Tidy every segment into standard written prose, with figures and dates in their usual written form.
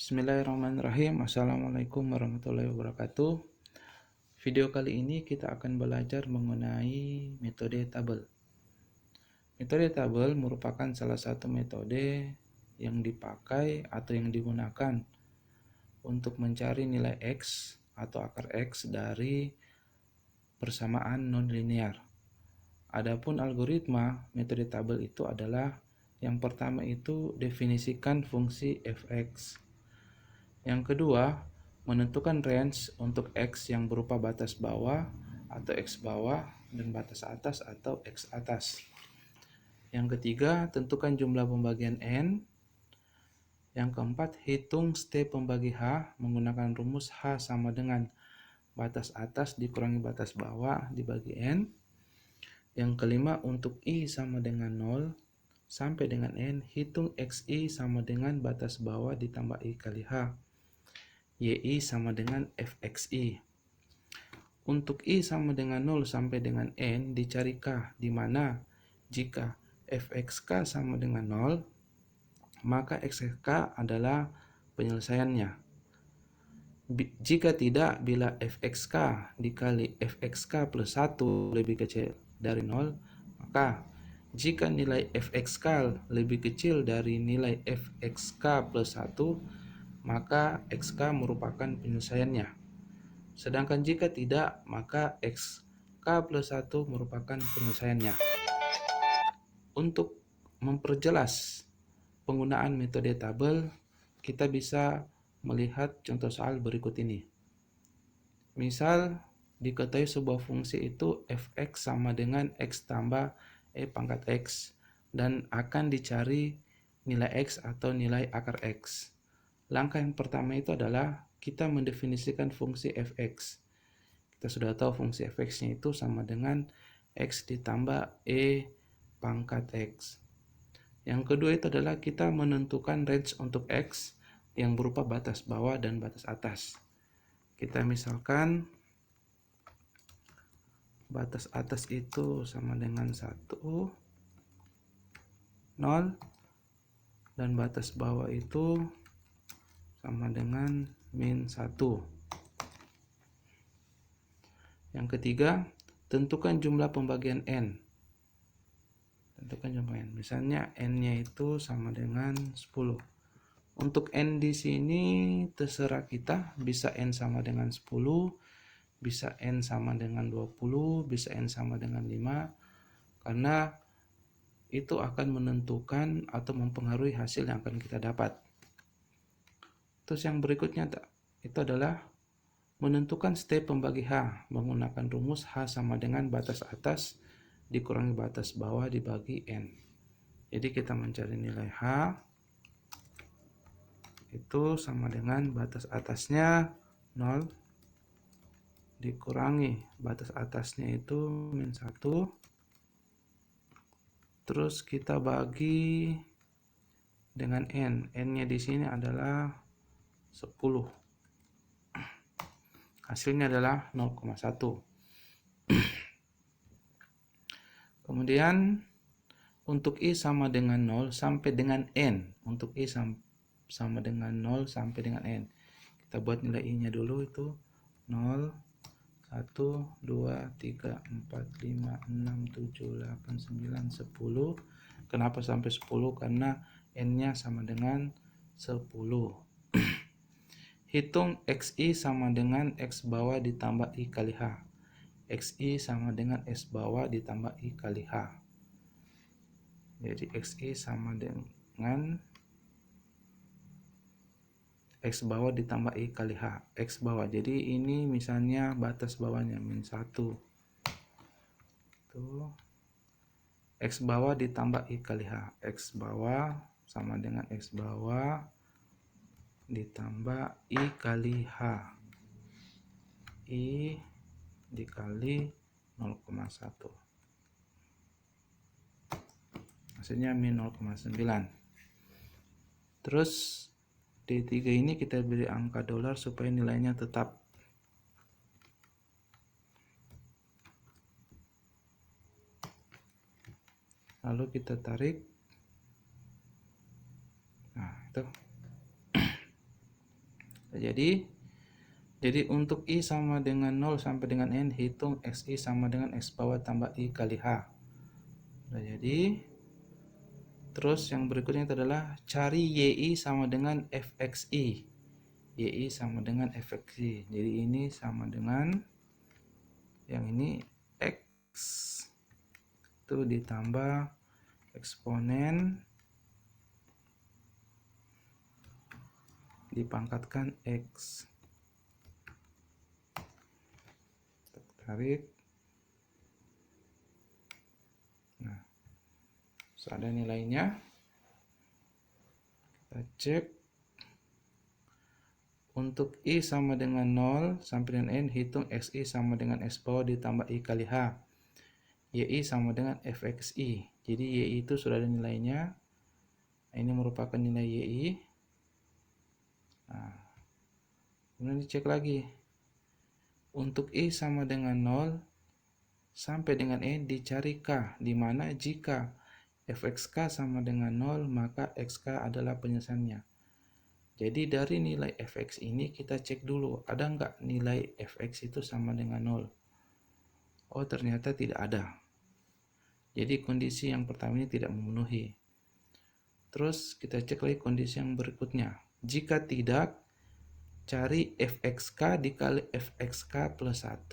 Bismillahirrahmanirrahim. Assalamualaikum warahmatullahi wabarakatuh. Video kali ini kita akan belajar mengenai metode tabel. Metode tabel merupakan salah satu metode yang dipakai atau yang digunakan untuk mencari nilai X atau akar X dari persamaan non-linear. Adapun algoritma metode tabel itu adalah yang pertama itu definisikan fungsi fx. Yang kedua, menentukan range untuk X yang berupa batas bawah atau X bawah dan batas atas atau X atas. Yang ketiga, tentukan jumlah pembagian N. Yang keempat, hitung step pembagi H menggunakan rumus H sama dengan batas atas dikurangi batas bawah dibagi N. Yang kelima, untuk I sama dengan 0 sampai dengan N, hitung XI sama dengan batas bawah ditambah I kali H. YI sama dengan FXI. Untuk I sama dengan 0 sampai dengan N dicari K, di mana jika FXK sama dengan 0, maka XK adalah penyelesaiannya. Jika tidak, bila FXK dikali FXK plus 1 lebih kecil dari 0, maka jika nilai FXK lebih kecil dari nilai FXK plus 1, maka XK merupakan penyelesaiannya. Sedangkan jika tidak, maka XK plus 1 merupakan penyelesaiannya. Untuk memperjelas penggunaan metode tabel, kita bisa melihat contoh soal berikut ini. Misal, diketahui sebuah fungsi itu fx sama dengan x tambah e pangkat x, dan akan dicari nilai x atau nilai akar x. Langkah yang pertama itu adalah kita mendefinisikan fungsi fx. Kita sudah tahu fungsi fx-nya itu sama dengan x ditambah e pangkat x. Yang kedua itu adalah kita menentukan range untuk x yang berupa batas bawah dan batas atas. Kita misalkan batas atas itu sama dengan 1, 0, dan batas bawah itu sama dengan min 1. Yang ketiga, tentukan jumlah pembagian N. Tentukan jumlah N. Misalnya N-nya itu sama dengan 10. Untuk N di sini terserah kita, bisa N sama dengan 10, bisa N sama dengan 20, bisa N sama dengan 5, karena itu akan menentukan atau mempengaruhi hasil yang akan kita dapat. Terus yang berikutnya itu adalah menentukan step pembagi H menggunakan rumus H sama dengan batas atas dikurangi batas bawah dibagi N. Jadi kita mencari nilai H itu sama dengan batas atasnya 0 dikurangi batas atasnya itu min 1. Terus kita bagi dengan N. N-nya di sini adalah 10. Hasilnya adalah 0,1. Kemudian untuk I sama dengan 0 sampai dengan N. Untuk I sama dengan 0 sampai dengan N. Kita buat nilai I-nya dulu itu 0, 1, 2, 3, 4, 5, 6, 7, 8, 9, 10. Kenapa sampai 10? Karena N-nya sama dengan 10. Hitung XI sama dengan X bawah ditambah I kali H. XI sama dengan X bawah ditambah I kali H. Jadi XI sama dengan X bawah ditambah I kali H. X bawah. Jadi ini misalnya batas bawahnya min 1. Tuh. X bawah ditambah I kali H. X bawah sama dengan X bawah ditambah I kali H. I dikali 0,1. Hasilnya min 0,9. Terus D3 ini kita beri angka dolar supaya nilainya tetap. Lalu kita tarik. Nah, itu. Jadi untuk I sama dengan 0 sampai dengan N, hitung XI sama dengan X bawah tambah I kali H. Sudah jadi. Terus yang berikutnya itu adalah cari YI sama dengan FXI. YI sama dengan FXI. Jadi ini sama dengan yang ini X itu ditambah eksponen dipangkatkan X. Tarik. Nah, ada nilainya. Kita cek. Untuk I sama dengan 0 sampai dengan N, hitung XI sama dengan X bawah ditambah I kali H. YI sama dengan FXI. Jadi YI itu sudah ada nilainya. Ini merupakan nilai YI. Nah, kemudian dicek lagi. Untuk I sama dengan 0 sampai dengan N dicari K, di mana jika FXK sama dengan 0 maka XK adalah penyelesaiannya. Jadi dari nilai fx ini kita cek dulu, ada nggak nilai fx itu sama dengan 0. Oh, ternyata tidak ada. Jadi kondisi yang pertama ini tidak memenuhi. Terus kita cek lagi kondisi yang berikutnya. Jika tidak, cari fxk dikali fxk plus 1,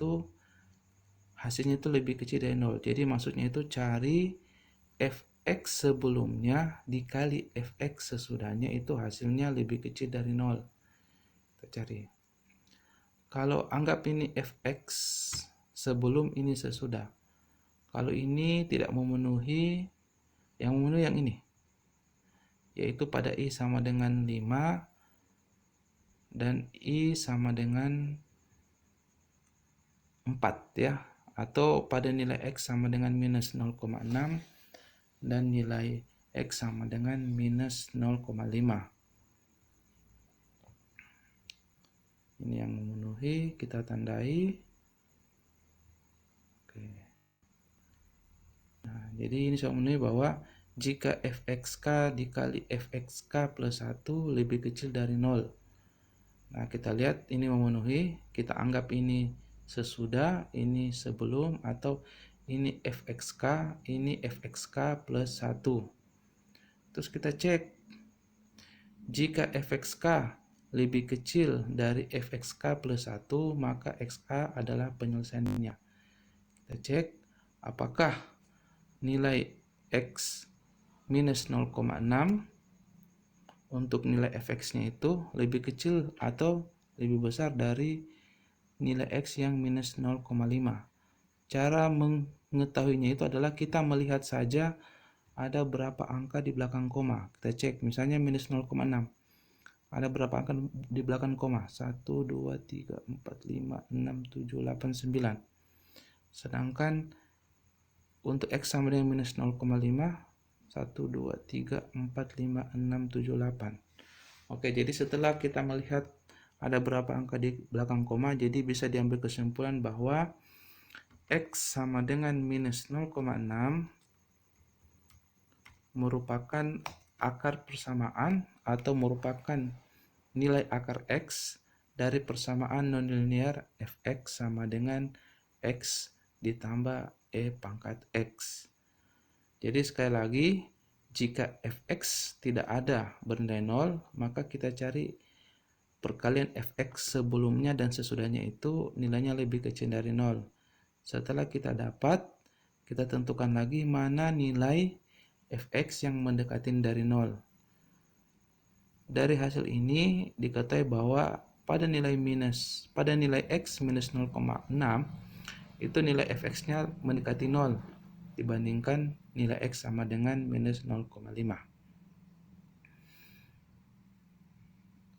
hasilnya itu lebih kecil dari 0. Jadi maksudnya itu cari fx sebelumnya dikali fx sesudahnya, itu hasilnya lebih kecil dari 0. Kita cari. Kalau anggap ini fx sebelum ini sesudah. Kalau ini tidak memenuhi, yang memenuhi yang ini. Yaitu pada I sama dengan 5 dan I sama dengan 4 ya. Atau pada nilai X sama dengan minus 0,6 dan nilai X sama dengan minus 0,5. Ini yang memenuhi, kita tandai. Oke. Nah, jadi ini sudah memenuhi bahwa jika fxk dikali fxk plus 1 lebih kecil dari 0. Nah, kita lihat ini memenuhi, kita anggap ini sesudah, ini sebelum, atau ini fxk, ini fxk plus 1. Terus kita cek, jika fxk lebih kecil dari fxk plus 1, maka xk adalah penyelesaiannya. Kita cek, apakah nilai x minus 0,6 untuk nilai fx-nya itu lebih kecil atau lebih besar dari nilai x yang minus 0,5. Cara mengetahuinya itu adalah kita melihat saja ada berapa angka di belakang koma. Kita cek, misalnya minus 0,6. Ada berapa angka di belakang koma? 1, 2, 3, 4, 5, 6, 7, 8, 9. Sedangkan untuk x sama dengan minus 0,5, 1, 2, 3, 4, 5, 6, 7, 8. Oke, jadi setelah kita melihat ada berapa angka di belakang koma, jadi bisa diambil kesimpulan bahwa x sama dengan minus 0,6 merupakan akar persamaan atau merupakan nilai akar x dari persamaan nonlinear fx sama dengan x ditambah e pangkat x. Jadi sekali lagi, jika fx tidak ada bernilai 0, maka kita cari perkalian fx sebelumnya dan sesudahnya itu nilainya lebih kecil dari 0. Setelah kita dapat, kita tentukan lagi mana nilai fx yang mendekati dari 0. Dari hasil ini diketahui bahwa pada nilai x minus 0,6 itu nilai fx-nya mendekati 0 dibandingkan nilai x sama dengan minus 0,5.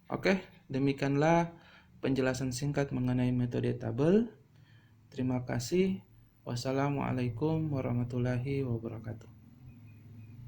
Oke, demikianlah penjelasan singkat mengenai metode tabel. Terima kasih. Wassalamualaikum warahmatullahi wabarakatuh.